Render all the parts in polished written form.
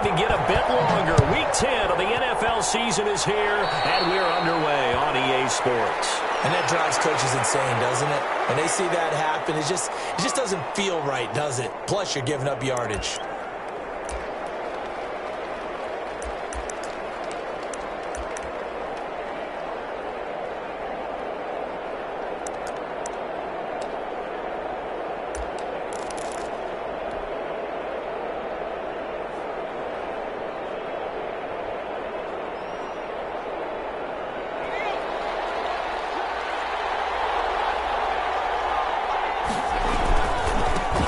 to get a bit longer. Week 10 of the NFL season is here, and we're underway on EA Sports. And that drives coaches insane, doesn't it? When they see that happen, it just doesn't feel right, does it? Plus, you're giving up yardage.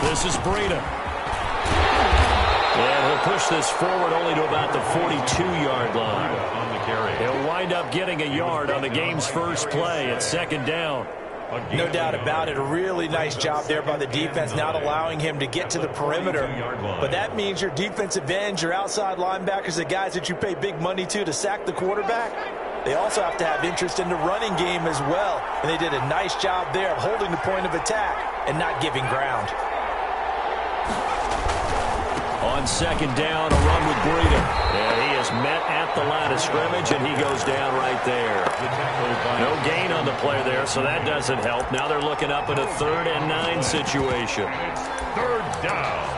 This is Breida. And he'll push this forward only to about the 42-yard line. On the carry. He'll wind up getting a yard on the game's first play. It's second down. No doubt about it. A really nice job there by the defense, not allowing him to get to the perimeter. But that means your defensive ends, your outside linebackers, the guys that you pay big money to sack the quarterback, they also have to have interest in the running game as well. And they did a nice job there of holding the point of attack and not giving ground. On second down, a run with Breida. And he is met at the line of scrimmage, and he goes down right there. No gain on the play there, so that doesn't help. Now they're looking up at a 3rd and 9 situation. It's 3rd down.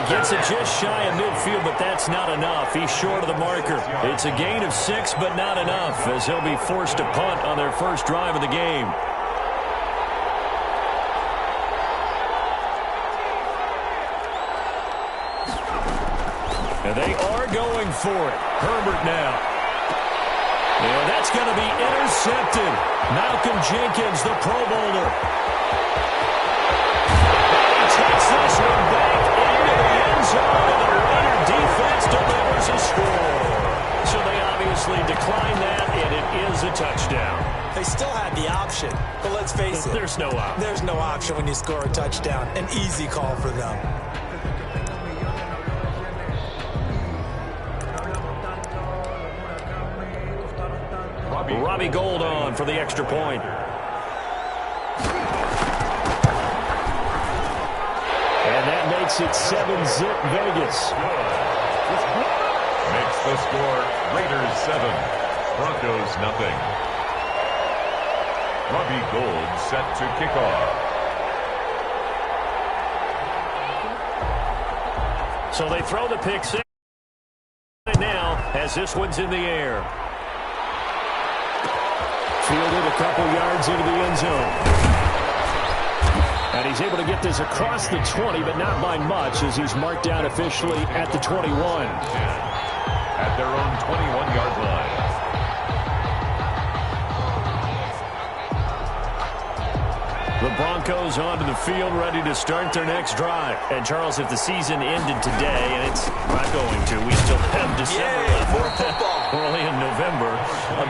Gets it just shy of midfield, but that's not enough. He's short of the marker. It's a gain of 6, but not enough, as he'll be forced to punt on their first drive of the game. And they are going for it. Herbert now. And that's going to be intercepted. Malcolm Jenkins, the Pro Bowler. He takes this one back into the end zone, and the Raider defense delivers a score. So they obviously decline that, and it is a touchdown. They still had the option, but let's face it. There's no option. There's no option when you score a touchdown. An easy call for them. Robbie Gould on for the extra point. And that makes it 7-zip Vegas. Makes the score Raiders 7, Broncos nothing. Robbie Gould set to kick off. So they throw the pick six. And now, as this one's in the air. Fielded a couple yards into the end zone. And he's able to get this across the 20, but not by much, as he's marked down officially at the 21. At their own 21-yard line. The Broncos onto the field, ready to start their next drive. And, Charles, if the season ended today, and it's not going to, we still have December left. More football. We're only in November.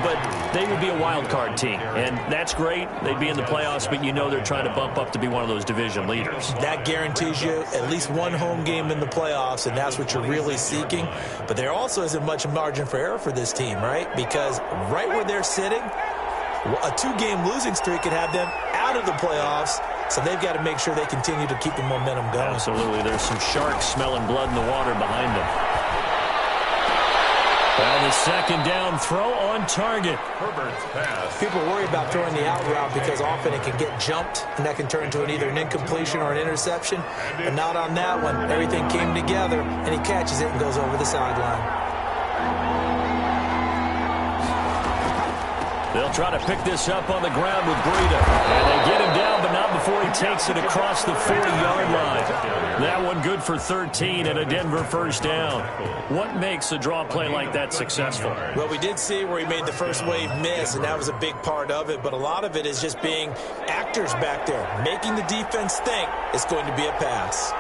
But they would be a wild card team. And that's great. They'd be in the playoffs, but you know they're trying to bump up to be one of those division leaders. That guarantees you at least one home game in the playoffs, and that's what you're really seeking. But there also isn't much margin for error for this team, right? Because right where they're sitting, a 2-game losing streak could have them out of the playoffs, so they've got to make sure they continue to keep the momentum going. Absolutely. There's some sharks smelling blood in the water behind them. Well, the second down throw on target. Herbert's pass. People worry about throwing the out route because often it can get jumped, and that can turn into either an incompletion or an interception. But not on that one. Everything came together, and he catches it and goes over the sideline. They'll try to pick this up on the ground with Breida. And they get him down, but not before he takes it across the 40-yard line. That one good for 13 and a Denver first down. What makes a draw play like that successful? Well, we did see where he made the first wave miss, and that was a big part of it. But a lot of it is just being actors back there, making the defense think it's going to be a pass.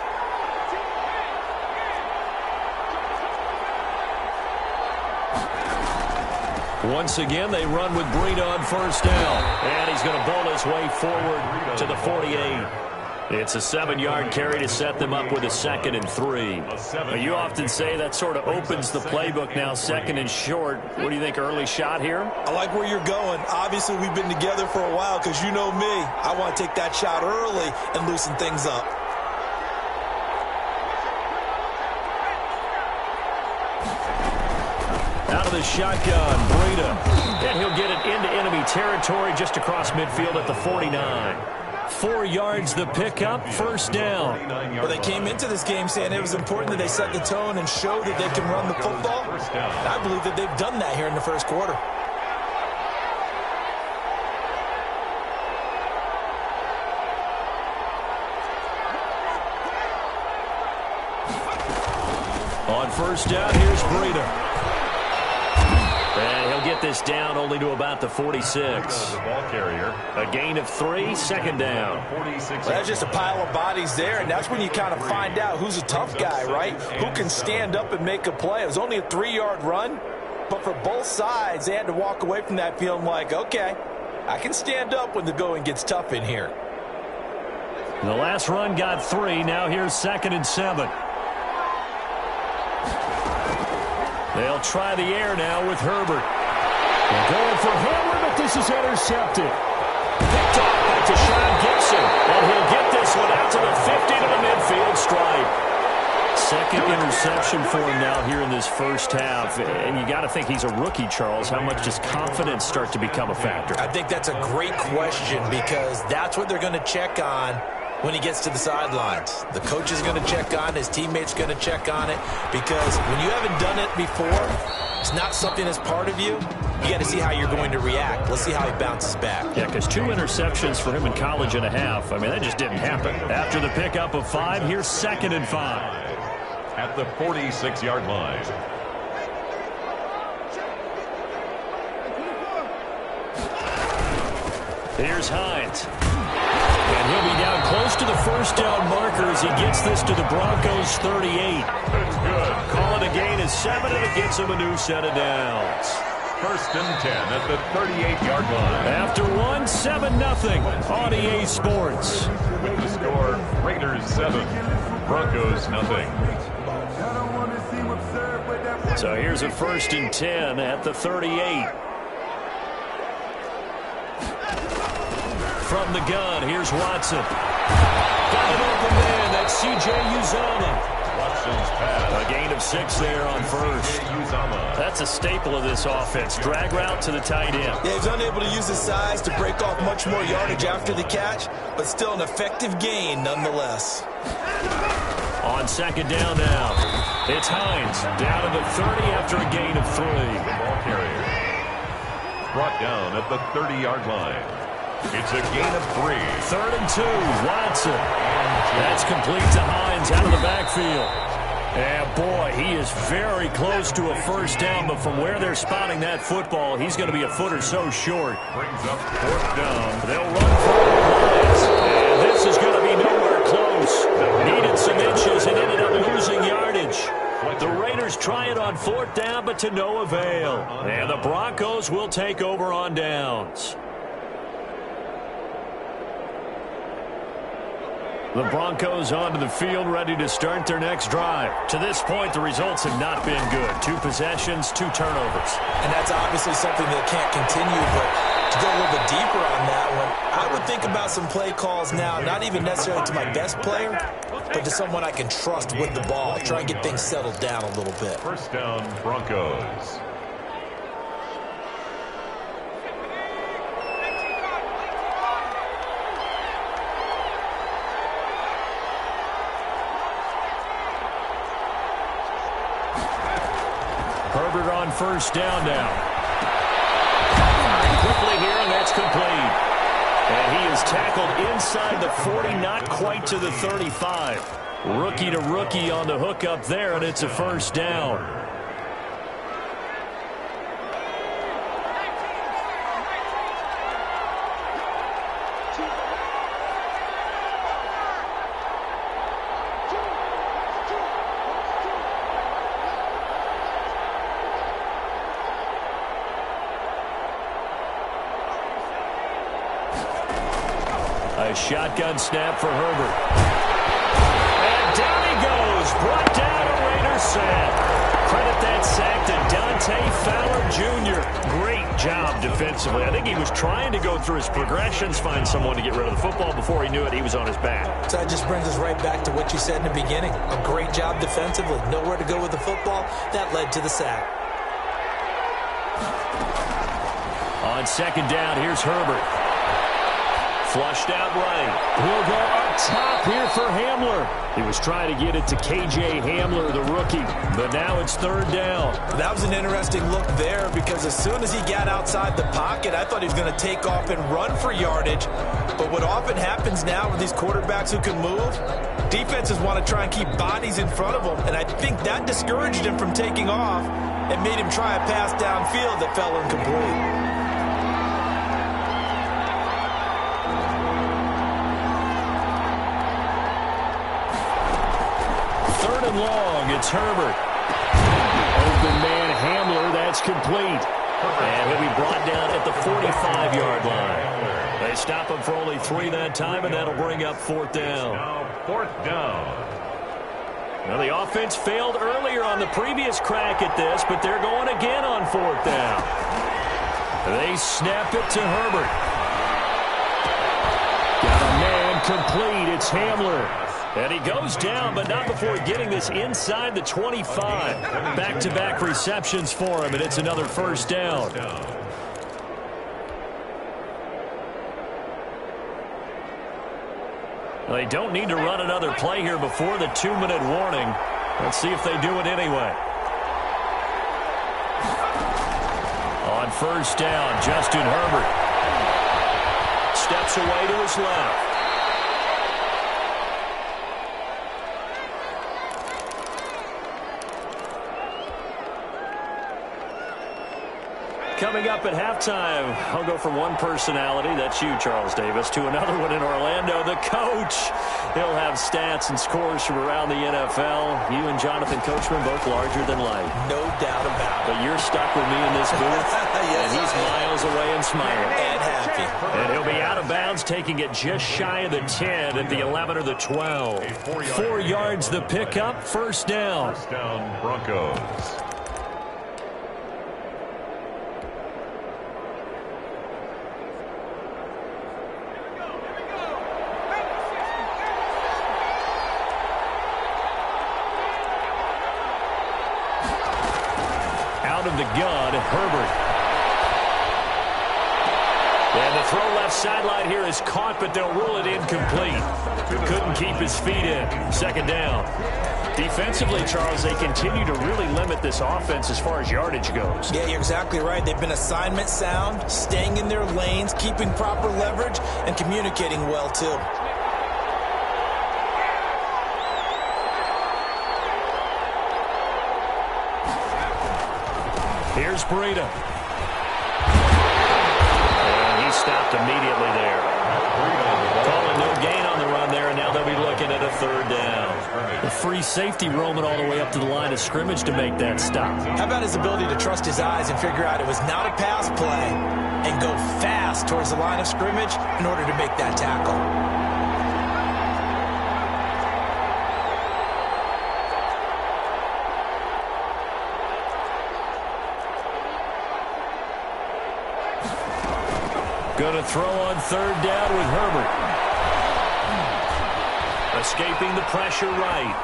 Once again, they run with Breida on first down. And he's going to bowl his way forward to the 48. It's a 7-yard carry to set them up with a 2nd and 3. You often say that sort of opens the playbook now, 2nd and short. What do you think, early shot here? I like where you're going. Obviously, we've been together for a while because you know me. I want to take that shot early and loosen things up. Out of the shotgun, Breida. And he'll get it into enemy territory just across midfield at the 49. 4 yards the pickup, first down. Well, they came into this game saying it was important that they set the tone and show that they can run the football. And I believe that they've done that here in the first quarter. On first down, here's Breida. And he'll get this down only to about the 46. The ball carrier. A gain of 3, 2nd down. Well, that's just a pile of bodies there, and that's when you kind of find out who's a tough guy, right? Who can stand up and make a play. It was only a 3-yard run, but for both sides, they had to walk away from that feeling like, okay, I can stand up when the going gets tough in here. The last run got 3. Now here's 2nd and 7. They'll try the air now with Herbert. They're going for Herbert, but this is intercepted. Picked off by Deshaun Gibson. And he'll get this one out to the 50 to the midfield stripe. 2nd interception for him now here in this first half. And you got to think he's a rookie, Charles. How much does confidence start to become a factor? I think that's a great question because that's what they're going to check on when he gets to the sidelines. The coach is going to check on it. His teammates going to check on it because when you haven't done it before, it's not something that's part of you. You got to see how you're going to react. Let's see how he bounces back. Yeah, because 2 interceptions for him in college and a half. I mean, that just didn't happen. After the pickup of 5, here's 2nd and 5. At the 46-yard line. Here's Hines. And he'll be down close to the first down marker as he gets this to the Broncos' 38. That's good. Call it a gain of 7, and it gets him a new set of downs. 1st and 10 at the 38-yard line. After 1, 7-0 on EA Sports. With the score, Raiders 7, Broncos nothing. So here's a 1st and 10 at the 38. From the gun, here's Watson. Got an open man. That's C.J. Uzomah. Watson's pass. A gain of 6 there on first. That's a staple of this offense. Drag route to the tight end. Yeah, he's unable to use his size to break off much more yardage after the catch, but still an effective gain nonetheless. On 2nd down now, it's Hines down to the 30 after a gain of 3. The ball carrier brought down at the 30-yard line. It's a gain of 3. 3rd and 2, Watson. That's complete to Hines out of the backfield. And boy, he is very close to a first down, but from where they're spotting that football, he's going to be a foot or so short. Brings up 4th down. They'll run for it. And this is going to be nowhere close. Needed some inches and ended up losing yardage. The Raiders try it on 4th down, but to no avail. And the Broncos will take over on downs. The Broncos onto the field, ready to start their next drive. To this point, the results have not been good. 2 possessions, 2 turnovers. And that's obviously something that can't continue, but to go a little bit deeper on that one, I would think about some play calls now, not even necessarily to my best player, but to someone I can trust with the ball. Try and get things settled down a little bit. 1st down, Broncos. Herbert on 1st down now. Quickly here, and that's complete. And he is tackled inside the 40, not quite to the 35. Rookie to rookie on the hook up there, and it's a 1st down. A shotgun snap for Herbert. And down he goes. Brought down a Raiders sack. Credit that sack to Dante Fowler Jr. Great job defensively. I think he was trying to go through his progressions, find someone to get rid of the football. Before he knew it, he was on his back. So that just brings us right back to what you said in the beginning. A great job defensively. Nowhere to go with the football. That led to the sack. On second down, here's Herbert. Flushed out right. He'll go up top here for Hamler. He was trying to get it to K.J. Hamler, the rookie. But now it's third down. That was an interesting look there because as soon as he got outside the pocket, I thought he was going to take off and run for yardage. But what often happens now with these quarterbacks who can move, defenses want to try and keep bodies in front of them. And I think that discouraged him from taking off and made him try a pass downfield that fell incomplete. Long, it's Herbert. Open man Hamler, that's complete. And he'll be brought down at the 45-yard line. They stop him for only 3 that time, and that'll bring up fourth down. Now fourth down. Now the offense failed earlier on the previous crack at this, but they're going again on fourth down. They snap it to Herbert. Got a man complete. It's Hamler. And he goes down, but not before getting this inside the 25. Back-to-back receptions for him, and it's another first down. Well, they don't need to run another play here before the 2-minute warning. Let's see if they do it anyway. On first down, Justin Herbert steps away to his left. Coming up at halftime, I'll go from one personality, that's you, Charles Davis, to another one in Orlando, the coach. He'll have stats and scores from around the NFL. You and Jonathan Coachman both larger than life. No doubt about it. But you're stuck with me in this booth, Yes, and he's miles away and smiling. And happy. And he'll be out of bounds, taking it just shy of the 10 at the 11 or the 12. 4 yards the pickup, first down. First down, Broncos. Of the gun, Herbert. And the throw left sideline here is caught, but they'll rule it incomplete. Couldn't keep his feet in. Second down. Defensively, Charles, they continue to really limit this offense as far as yardage goes. Yeah, you're exactly right. They've been assignment sound, staying in their lanes, keeping proper leverage, and communicating well, too. Here's Breida. And he stopped immediately there. Calling no gain on the run there, and now they'll be looking at a third down. The free safety roaming all the way up to the line of scrimmage to make that stop. How about his ability to trust his eyes and figure out it was not a pass play and go fast towards the line of scrimmage in order to make that tackle? Going to throw on third down with Herbert. Escaping the pressure right.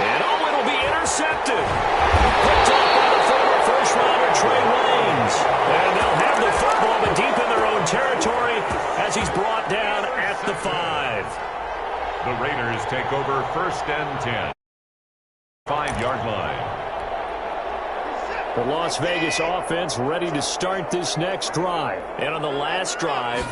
And oh, it'll be intercepted. Picked up by the former first-rounder Trey Waynes. And they'll have the football, but deep in their own territory as he's brought down at the 5. The Raiders take over first and 10. 5-yard line. The Las Vegas offense ready to start this next drive. And on the last drive,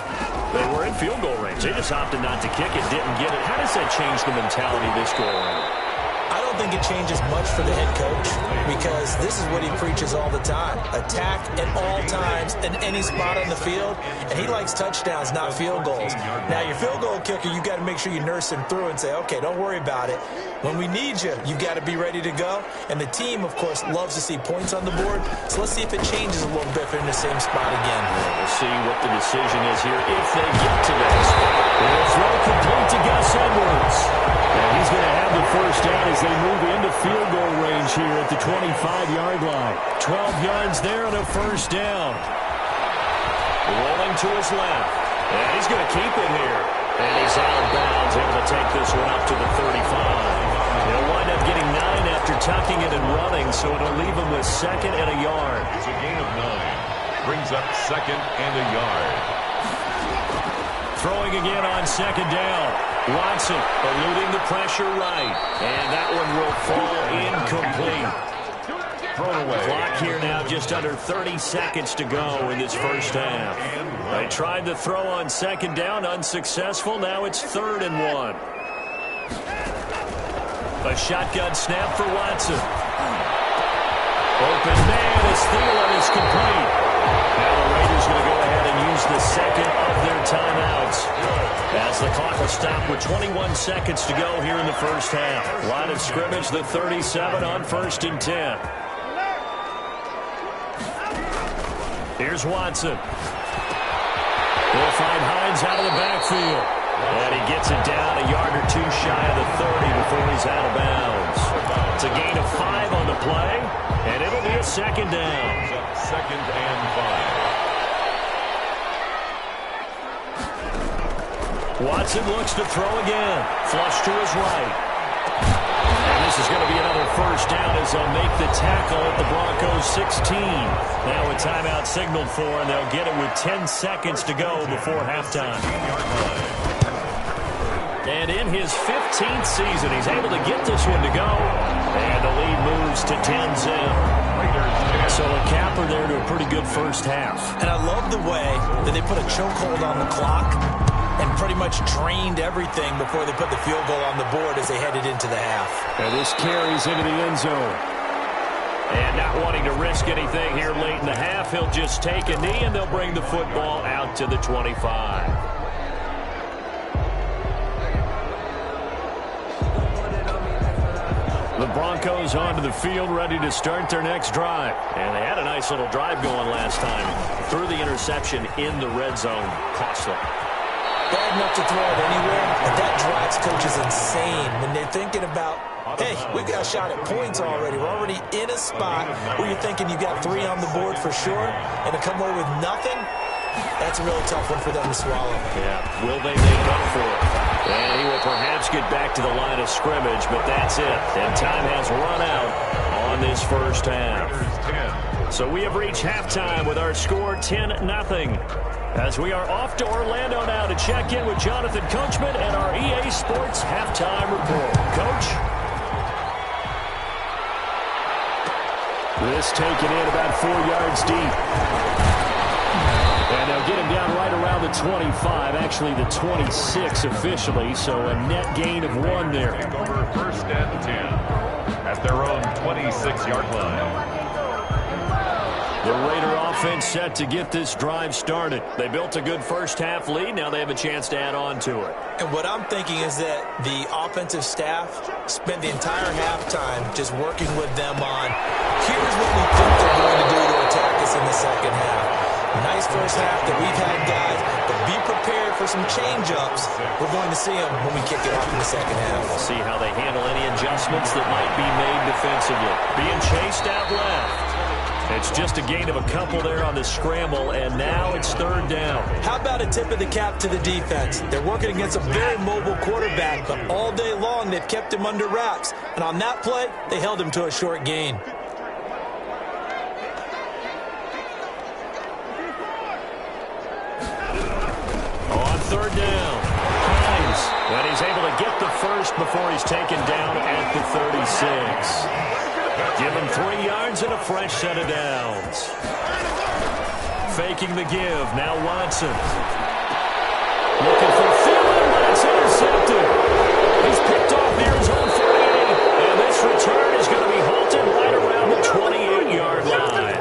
they were in field goal range. They just opted not to kick it, didn't get it. How does that change the mentality this go around? I don't think it changes much for the head coach because this is what he preaches all the time. Attack at all times in any spot on the field, and he likes touchdowns, not field goals. Now, your field goal kicker, you got to make sure you nurse him through and say, okay, don't worry about it. When we need you, you've got to be ready to go. And the team, of course, loves to see points on the board. So let's see if it changes a little bit if they're in the same spot again. We'll see what the decision is here if they get to that spot. edwards. And he's going to have the first down as they move into field goal range here at the 25-yard line. 12 yards there and a first down. Rolling to his left. And he's going to keep it here. And he's out of bounds, able to take this one up to the 35. He'll wind up getting 9 after tucking it and running, so it'll leave him with 2nd and a yard. It's a gain of 9. Brings up 2nd and a yard. Throwing again on 2nd down. Watson eluding the pressure right. And that one will fall incomplete. Thrown away. Clock here now, just under 30 seconds to go in this first half. They tried to throw on 2nd down, unsuccessful. Now it's 3rd and 1. A shotgun snap for Watson. Open man as Thielen is complete. Now the Raiders going to go ahead and use the 2nd of their timeouts, as the clock will stop with 21 seconds to go here in the first half. Line of scrimmage, the 37 on 1st and 10. Here's Watson. He'll find Hines out of the backfield. And he gets it down a yard or 2 shy of the 30 before he's out of bounds. It's a gain of 5 on the play, and it'll be a 2nd down. 2nd and 5. Watson looks to throw again. Flush to his right. And this is going to be another first down as they'll make the tackle at the Broncos' 16. Now a timeout signaled for, and they'll get it with 10 seconds to go before halftime. And in his 15th season, he's able to get this one to go. And the lead moves to 10-zip. So a capper there to a pretty good first half. And I love the way that they put a chokehold on the clock and pretty much drained everything before they put the field goal on the board as they headed into the half. And this carries into the end zone. And not wanting to risk anything here late in the half, he'll just take a knee, and they'll bring the football out to the 25. The Broncos onto the field, ready to start their next drive. And they had a nice little drive going last time. Threw the interception in the red zone. Costly. Bad enough to throw it anywhere, but that drives coaches insane when they're thinking about, hey, we got a shot at points already. We're already in a spot where you're thinking you got 3 on the board for sure, and to come away with nothing, that's a really tough one for them to swallow. Yeah, will they make up for it? And he will perhaps get back to the line of scrimmage, but that's it. And time has run out on this first half. So we have reached halftime with our score 10-0. As we are off to Orlando now to check in with Jonathan Coachman and our EA Sports halftime report. Coach? This taken in about 4 yards deep. And they'll get him down right around the 25, actually the 26 officially, so a net gain of 1 there. Take over 1st and 10 at their own 26-yard line. The Raider offense set to get this drive started. They built a good first half lead. Now they have a chance to add on to it. And what I'm thinking is that the offensive staff spent the entire halftime just working with them on, here's what we think they're going to do to attack us in the second half. Nice first half that we've had, guys, but be prepared for some change-ups. We're going to see them when we kick it off in the second half. We'll see how they handle any adjustments that might be made defensively. Being chased out left. It's just a gain of a couple there on the scramble, and now it's 3rd down. How about a tip of the cap to the defense? They're working against a very mobile quarterback, but all day long they've kept him under wraps. And on that play, they held him to a short gain. On 3rd down, Hines. And he's able to get the first before he's taken down at the 36. Give him 3 yards and a fresh set of downs. Faking the give. Now Watson. Looking for Thielen, but it's intercepted. He's picked off near his own 48. And this return is going to be halted right around the 28-yard line.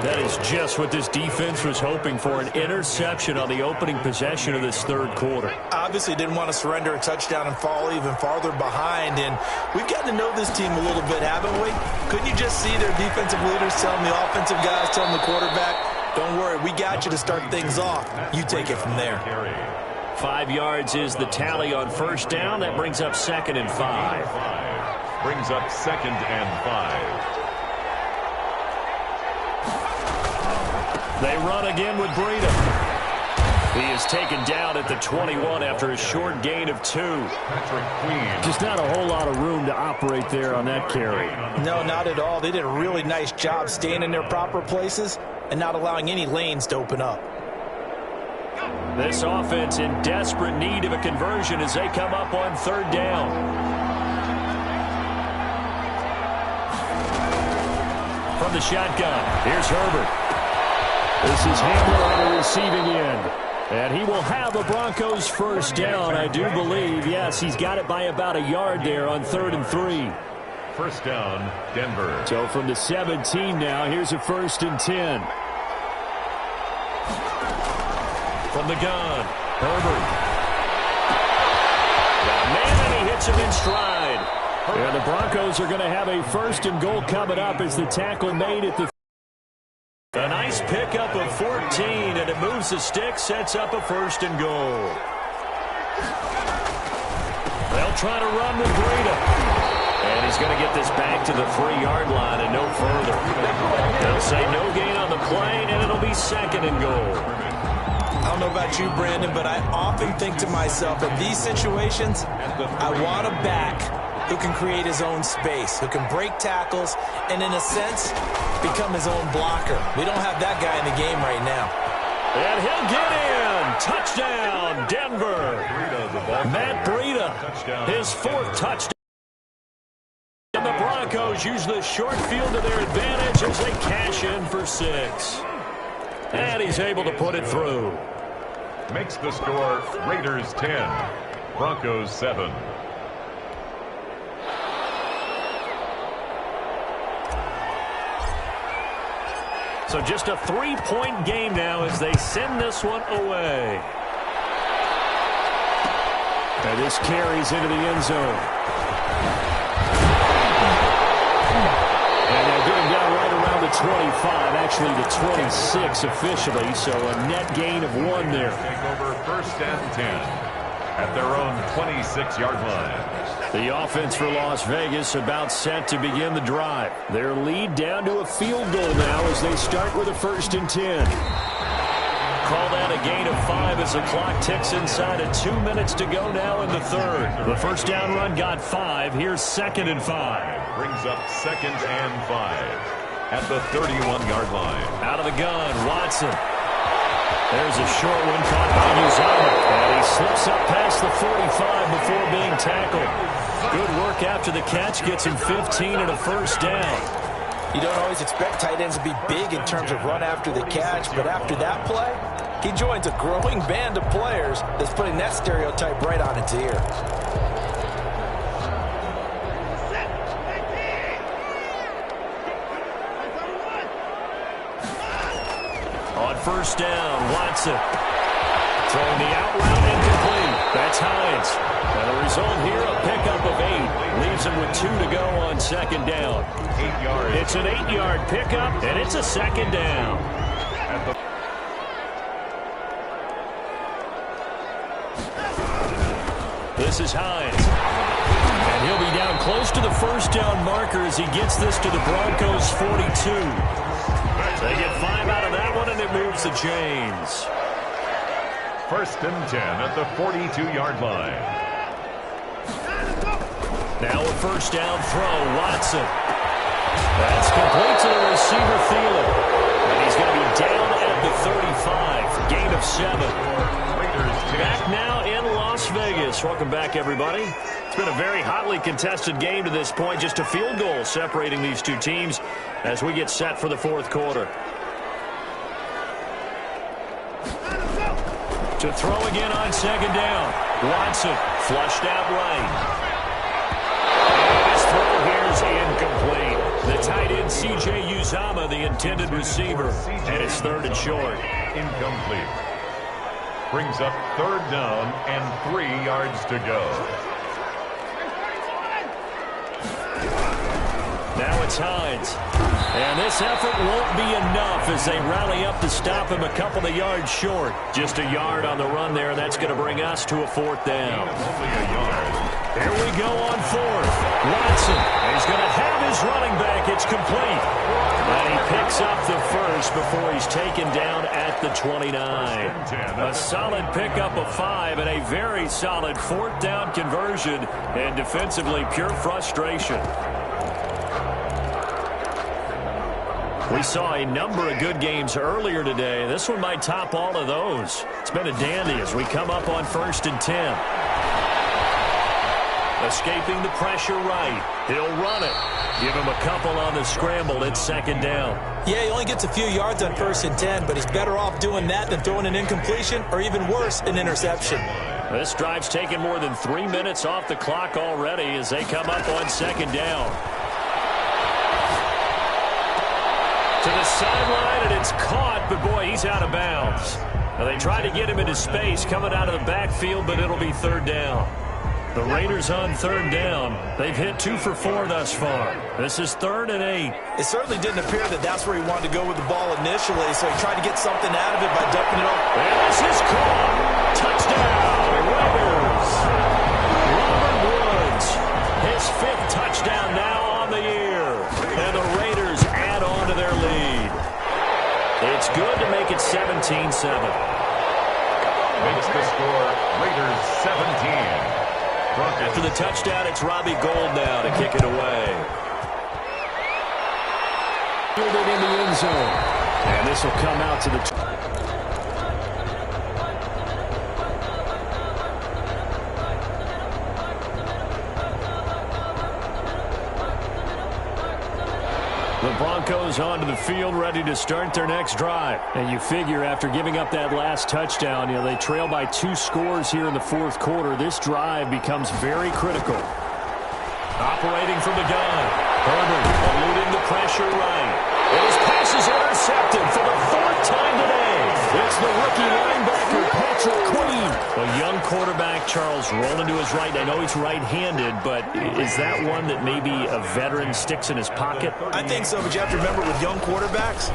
That is just what this defense was hoping for, an interception on the opening possession of this 3rd quarter. Obviously didn't want to surrender a touchdown and fall even farther behind, and we've gotten to know this team a little bit, haven't we? Couldn't you just see their defensive leaders telling the offensive guys, telling the quarterback, don't worry, we got you to start things off. You take it from there. 5 yards is the tally on first down. That brings up 2nd and 5. Brings up 2nd and 5. They run again with Breida. He is taken down at the 21 after a short gain of 2. Just not a whole lot of room to operate there on that carry. No, not at all. They did a really nice job staying in their proper places and not allowing any lanes to open up. This offense in desperate need of a conversion as they come up on 3rd down. From the shotgun, here's Herbert. This is Hamler on the receiving end. And he will have a Broncos first down, I do believe. Yes, he's got it by about a yard there on 3rd and 3. First down, Denver. So from the 17 now, here's a 1st and 10. From the gun, Herbert. Man, and he hits him in stride. Yeah, the Broncos are going to have a 1st and goal coming up as the tackle made at the... A nice pickup of 14, and it moves the stick, sets up a 1st and goal. They'll try to run with Breida. And he's going to get this back to the 3-yard line and no further. They'll say no gain on the play, and it'll be 2nd and goal. I don't know about you, Brandon, but I often think to myself, in these situations, I want a back who can create his own space, who can break tackles, and in a sense, become his own blocker. We don't have that guy in the game right now. And he'll get in. Touchdown, Denver. Matt Breida, his 4th touchdown. And the Broncos use the short field to their advantage as they cash in for 6. And he's able to put it through. Makes the score Raiders 10, Broncos 7. So just a 3-point game now as they send this one away. And this carries into the end zone. And they'll get him down right around the 25, actually the 26 officially, so a net gain of 1 there. Take over 1st and 10 at their own 26-yard line. The offense for Las Vegas about set to begin the drive. Their lead down to a field goal now as they start with a 1st and 10. Call that a gain of 5 as the clock ticks inside of 2 minutes to go now in the 3rd. The first down run got 5. Here's 2nd and 5. Brings up 2nd and 5 at the 31-yard line. Out of the gun, Watson. There's a short one caught by Uzomah. And he slips up past the 45 before being tackled. Good work after the catch. Gets him 15 and a 1st down. You don't always expect tight ends to be big in terms of run after the catch, but after that play, he joins a growing band of players that's putting that stereotype right on its ear. On first down, Watson. Throwing the out route incomplete. That's Hines. And the result here, a pickup of 8. Leaves him with 2 to go on 2nd down. 8 yards. It's an 8-yard pickup, and it's a 2nd down. This is Hines. And he'll be down close to the first down marker as he gets this to the Broncos 42. They get 5 out of that one, and it moves the chains. 1st and 10 at the 42-yard line. Now a first down throw, Watson. That's complete to the receiver, Thielen. And he's going to be down at the 35. Gain of 7. Back now in Las Vegas. Welcome back, everybody. It's been a very hotly contested game to this point. Just a field goal separating these two teams as we get set for the 4th quarter. To throw again on 2nd down. Watson flushed out right. And his throw here is incomplete. The tight end, C.J. Uzomah, the intended receiver. And it's 3rd and short. Incomplete. Brings up 3rd down and 3 yards to go. Now it's Hines. And this effort won't be enough as they rally up to stop him a couple of yards short. Just a yard on the run there, and that's going to bring us to a 4th down. Only a yard. Here we go on 4th. Watson. He's going to have his running back. It's complete. And he picks up the first before he's taken down at the 29. A solid pickup of 5 and a very solid 4th down conversion. And defensively, pure frustration. We saw a number of good games earlier today. This one might top all of those. It's been a dandy as we come up on 1st and 10. Escaping the pressure right. He'll run it. Give him a couple on the scramble. It's 2nd down. Yeah, he only gets a few yards on 1st and 10, but he's better off doing that than throwing an incompletion or even worse, an interception. This drive's taken more than 3 minutes off the clock already as they come up on 2nd down. To the sideline, and it's caught, but boy, he's out of bounds. Now, they tried to get him into space coming out of the backfield, but it'll be 3rd down. The Raiders on 3rd down. They've hit 2 for 4 thus far. This is 3rd and 8. It certainly didn't appear that that's where he wanted to go with the ball initially, so he tried to get something out of it by dumping it off. And this is caught. Touchdown, Raiders. Robert Woods, his 5th touchdown now on the year. And the Raiders add on to their lead. It's good to make it 17-7. Makes the score Raiders 17. After the touchdown, it's Robbie Gould now to kick it away. Fielded in the end zone. And this will come out to the... The Broncos onto the field, ready to start their next drive. And you figure after giving up that last touchdown, they trail by 2 scores here in the 4th quarter. This drive becomes very critical. Operating from the gun. Herbert eluding the pressure right. And his pass is intercepted for the 4th time today. It's the rookie linebacker, Patrick Queen. A young quarterback, Charles, rolling to his right. I know he's right-handed, but is that one that maybe a veteran sticks in his pocket? I think so, but you have to remember with young quarterbacks,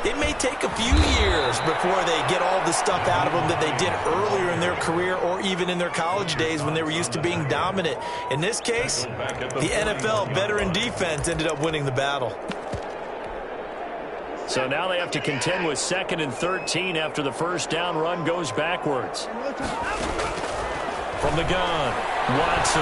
it may take a few years before they get all the stuff out of them that they did earlier in their career or even in their college days when they were used to being dominant. In this case, the NFL veteran defense ended up winning the battle. So now they have to contend with 2nd and 13 after the 1st down run goes backwards. From the gun, Watson.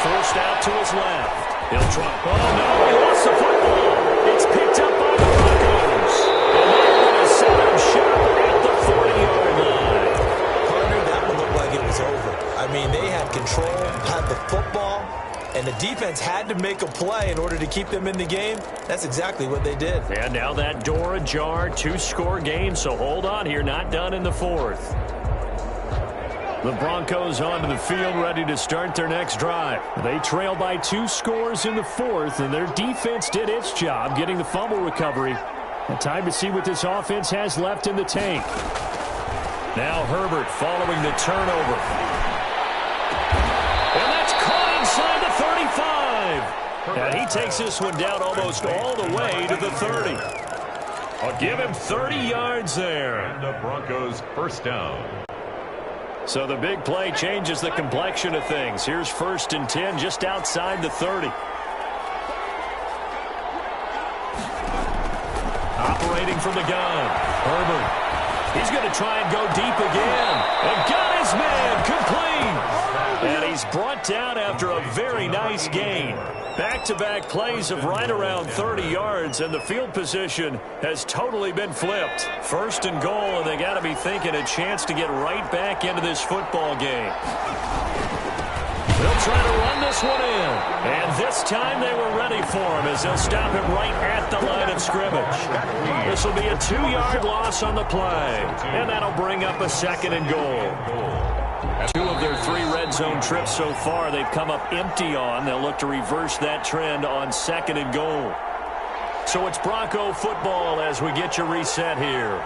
Forced out to his left. He'll try. Oh, no, he lost the football. It's picked up by the Broncos. And they're going to set him short at the 40-yard line. Partner, that one looked like it was over. I mean, they had control, had the football, and the defense had to make a play in order to keep them in the game. That's exactly what they did. And now that door ajar, 2-score game, so hold on here, not done in the 4th. The Broncos onto the field, ready to start their next drive. They trail by 2 scores in the 4th, and their defense did its job getting the fumble recovery. And time to see what this offense has left in the tank. Now Herbert following the turnover. And that's caught inside the 35. And he takes this one down almost all the way to the 30. I'll give him 30 yards there. And the Broncos 1st down. So the big play changes the complexion of things. Here's 1st and 10 just outside the 30. Operating from the gun. Herbert. He's going to try and go deep again. And got his man complete. And he's brought down after a very nice gain. Back-to-back plays of right around 30 yards, and the field position has totally been flipped. 1st and goal, and they got to be thinking a chance to get right back into this football game. They'll try to run this one in, and this time they were ready for him as they'll stop him right at the line of scrimmage. This will be a 2-yard loss on the play, and that'll bring up a 2nd and goal. 2 of their 3 red zone trips so far they've come up empty on. They'll look to reverse that trend on 2nd and goal. So it's Bronco football as we get you reset here.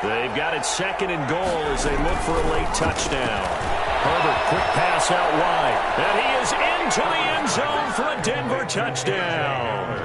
They've got it 2nd and goal as they look for a late touchdown. Herbert, quick pass out wide. And he is into the end zone for a Denver touchdown.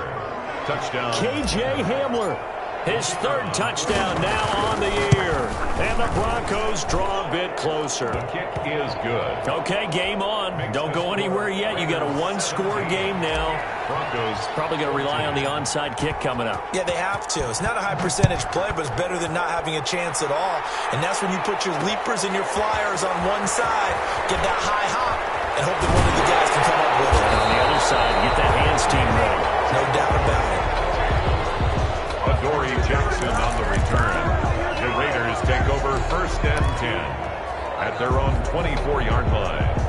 Touchdown. K.J. Hamler, his third touchdown now on the year. And the Broncos draw a bit closer. The kick is good. Okay, game on. Don't go anywhere yet. You got a one-score game now. Broncos Probably going to rely on the onside kick coming up. Yeah, they have to. It's not a high-percentage play, but it's better than not having a chance at all. And that's when you put your leapers and your flyers on one side, get that high hop, and hope that one of the guys can come up with it. And on the other side, get that hands team ready. No doubt about it. Adoree Jackson on the return. The Raiders take over 1st and 10 at their own 24-yard line.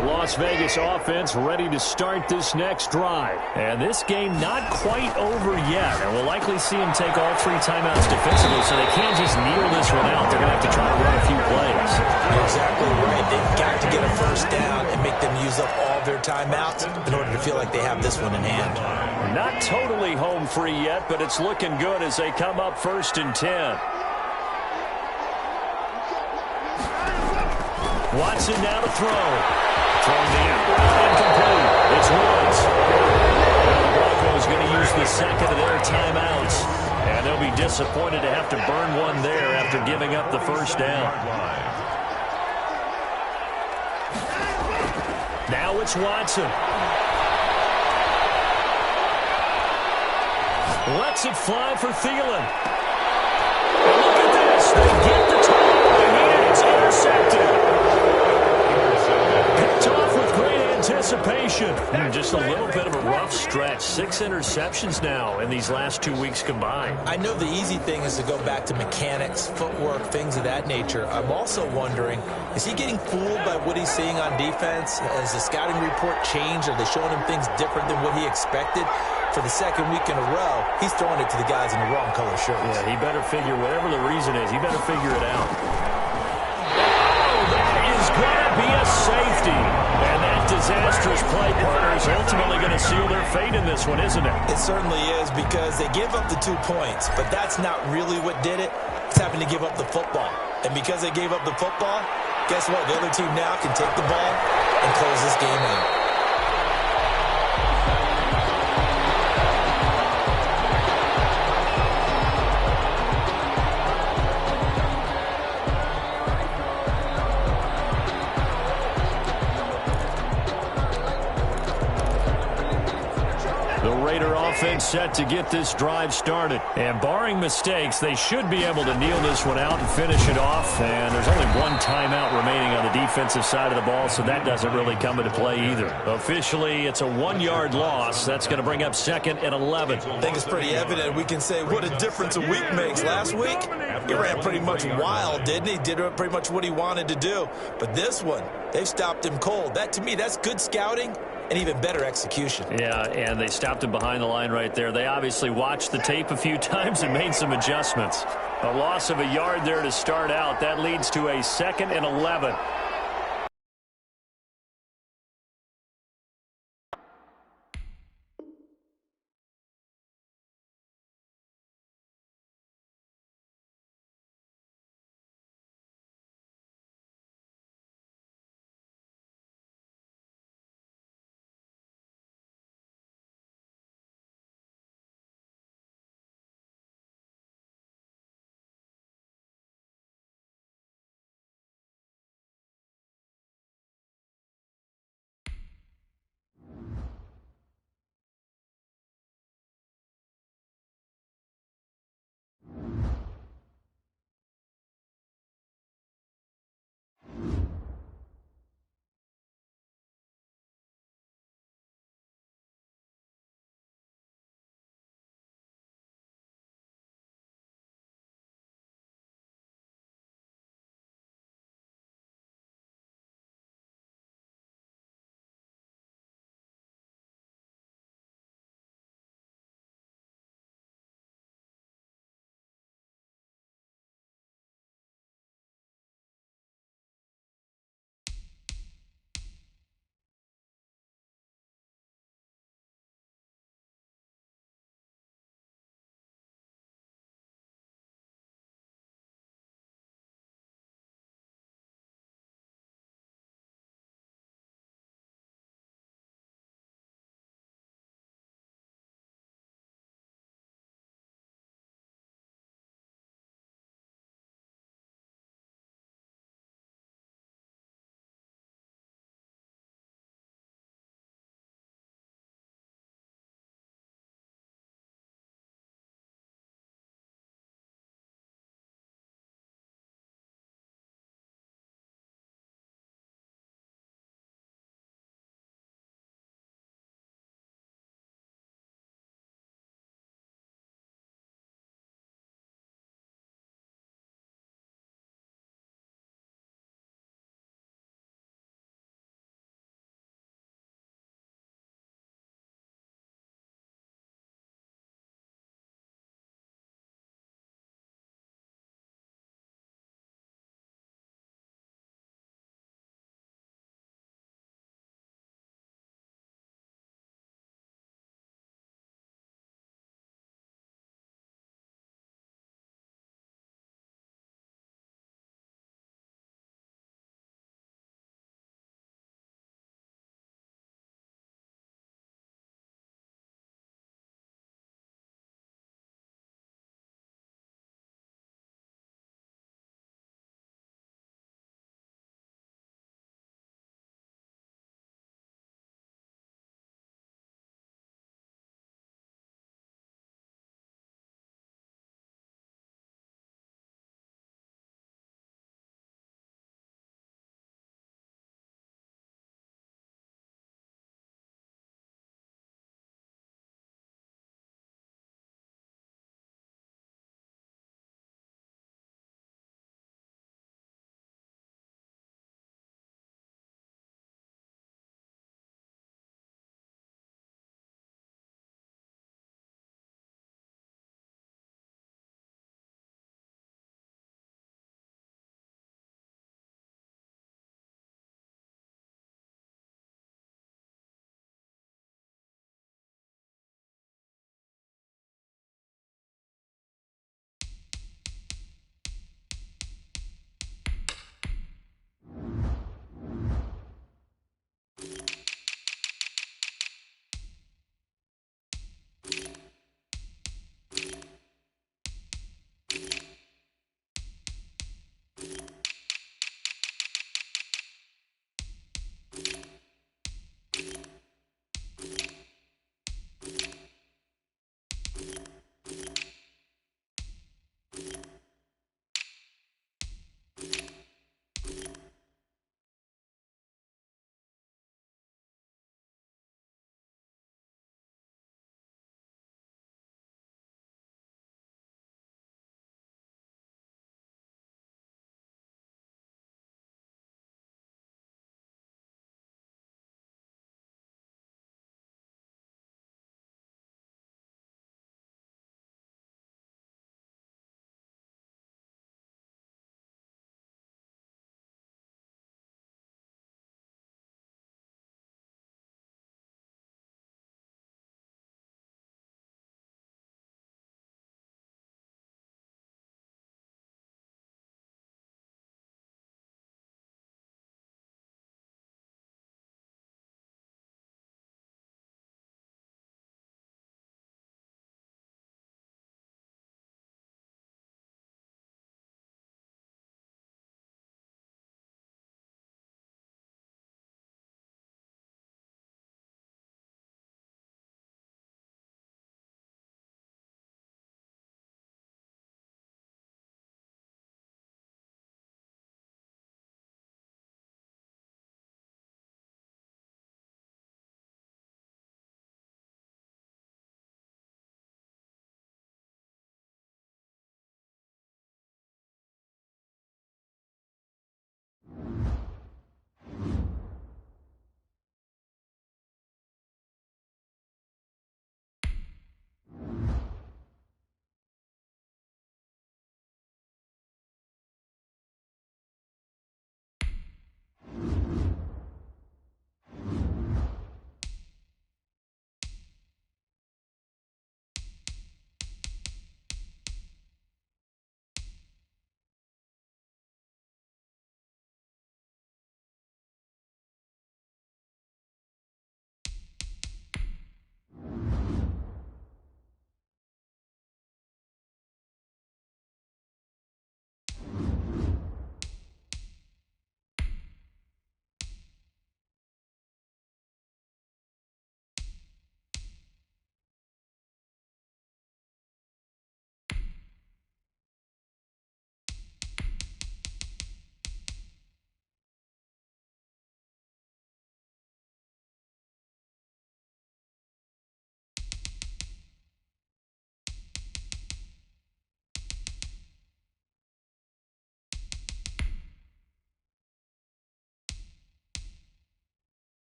Las Vegas offense ready to start this next drive. And this game not quite over yet. And we'll likely see them take all 3 timeouts defensively, so they can't just kneel this one out. They're going to have to try to run a few plays. You're exactly right. They've got to get a first down and make them use up all their timeouts in order to feel like they have this one in hand. Not totally home free yet, but it's looking good as they come up 1st and 10. Watson now to throw. Thrown in. Incomplete. It's Woods. The Broncos going to use the second of their timeouts. And they'll be disappointed to have to burn one there after giving up the first down. Now it's Watson. Lets it fly for Thielen. And look at this. They get the tackle, and it's intercepted. Picked off with great anticipation. Just a little bit of a rough stretch. 6 interceptions now in these last 2 weeks combined. I know the easy thing is to go back to mechanics, footwork, things of that nature. I'm also wondering, is he getting fooled by what he's seeing on defense? Has the scouting report changed? Are they showing him things different than what he expected? For the second week in a row, he's throwing it to the guys in the wrong color shirts. Yeah, he better figure, whatever the reason is, he better figure it out. Going to be a safety. And that disastrous play, partner, is ultimately going to seal their fate in this one, isn't it? It certainly is, because they give up the 2 points, but that's not really what did it. It's having to give up the football. And because they gave up the football, guess what? The other team now can take the ball and close this game out. Offense set to get this drive started. And barring mistakes, they should be able to kneel this one out and finish it off. And there's only 1 timeout remaining on the defensive side of the ball, so that doesn't really come into play either. Officially, it's a 1-yard loss. That's going to bring up 2nd and 11. I think it's pretty evident. We can say what a difference a week makes. Last week, he ran pretty much wild, didn't he? Did pretty much what he wanted to do. But this one, they've stopped him cold. That, to me, that's good scouting and even better execution. Yeah, and they stopped him behind the line right there. They obviously watched the tape a few times and made some adjustments. A loss of a yard there to start out. That leads to a 2nd and 11.